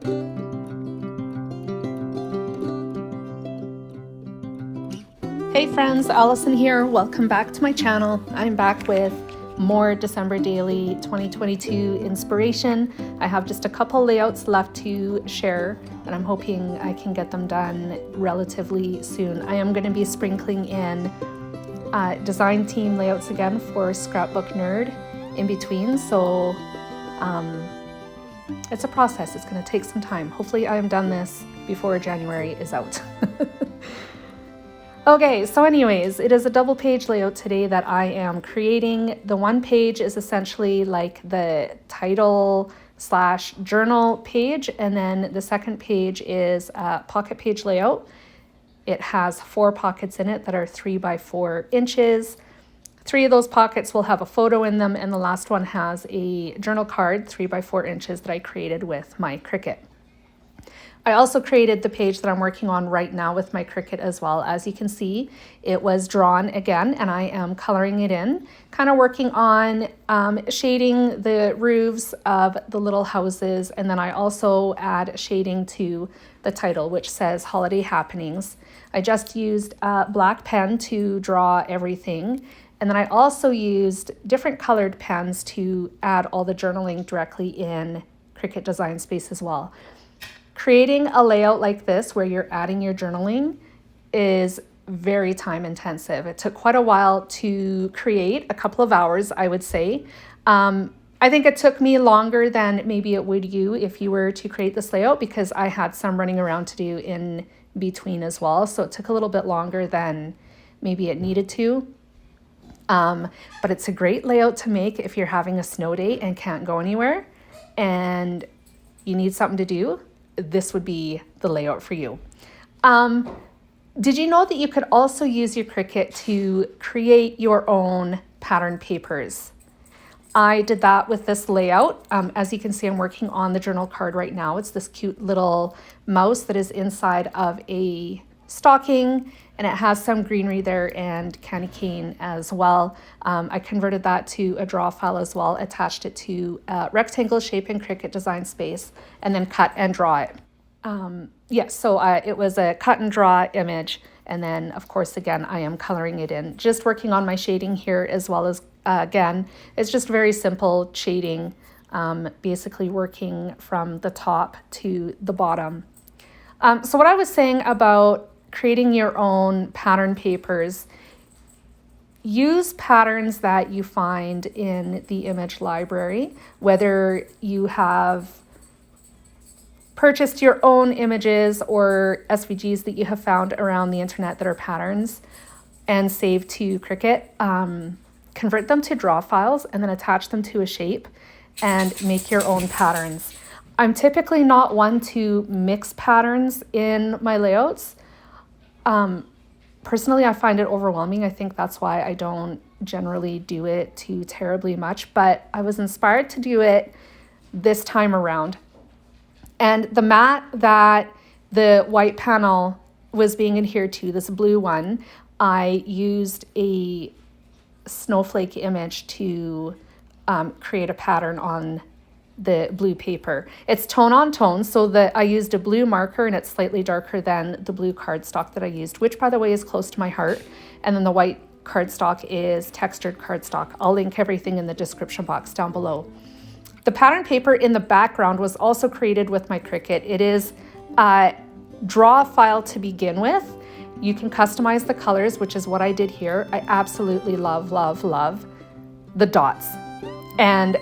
Hey friends, Allison here. Welcome back to my channel. I'm back with more December Daily 2022 inspiration. I have just a couple layouts left to share, and I'm hoping I can get them done relatively soon. I am going to be sprinkling in design team layouts again for Scrapbook Nerd in between, so it's a process. It's going to take some time. Hopefully I am done this before January is out. Okay, so anyways, it is a double page layout today that I am creating. The one page is essentially like the title / journal page, and then the second page is a pocket page layout. It has 4 pockets in it that are 3 by 4 inches. 3 of those pockets will have a photo in them, and the last one has a journal card 3 by 4 inches that I created with my Cricut. I also created the page that I'm working on right now with my Cricut as well. As you can see, it was drawn again, and I am coloring it in, kind of working on shading the roofs of the little houses, and then I also add shading to the title, which says Holiday Happenings. I just used a black pen to draw everything, and then I also used different colored pens to add all the journaling directly in Cricut Design Space as well. Creating a layout like this where you're adding your journaling is very time intensive. It took quite a while to create, a couple of hours, I would say. I think it took me longer than maybe it would you if you were to create this layout, because I had some running around to do in between as well. So it took a little bit longer than maybe it needed to. But it's a great layout to make if you're having a snow day and can't go anywhere and you need something to do. This would be the layout for you. Did you know that you could also use your Cricut to create your own pattern papers? I did that with this layout. As you can see, I'm working on the journal card right now. It's this cute little mouse that is inside of a stocking, and it has some greenery there and candy cane as well. I converted that to a draw file as well, attached it to a rectangle shape in Cricut Design Space, and then cut and draw it. It was a cut and draw image, and then of course again I am coloring it in, just working on my shading here as well as again it's just very simple shading, basically working from the top to the bottom. So what I was saying about creating your own pattern papers, use patterns that you find in the image library, whether you have purchased your own images or SVGs that you have found around the internet that are patterns and saved to Cricut. Convert them to draw files and then attach them to a shape and make your own patterns. I'm typically not one to mix patterns in my layouts. Personally, I find it overwhelming. I think that's why I don't generally do it too terribly much, but I was inspired to do it this time around. And the mat that the white panel was being adhered to, this blue one, I used a snowflake image to create a pattern on the blue paper. It's tone on tone, so that I used a blue marker and it's slightly darker than the blue cardstock that I used, which by the way is close to my heart. And then the white cardstock is textured cardstock. I'll link everything in the description box down below. The pattern paper in the background was also created with my Cricut. It is a draw file to begin with. You can customize the colors, which is what I did here. I absolutely love, love, love the dots. And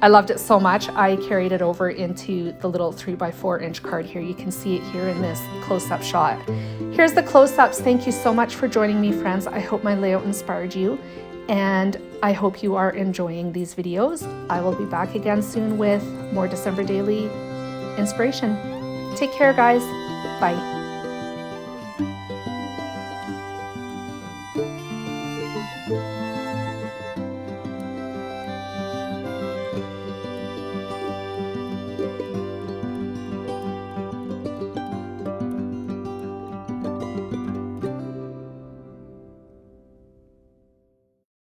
I loved it so much, I carried it over into the little 3 by 4 inch card here. You can see it here in this close-up shot. Here's the close-ups. Thank you so much for joining me, friends. I hope my layout inspired you, and I hope you are enjoying these videos. I will be back again soon with more December Daily inspiration. Take care, guys. Bye.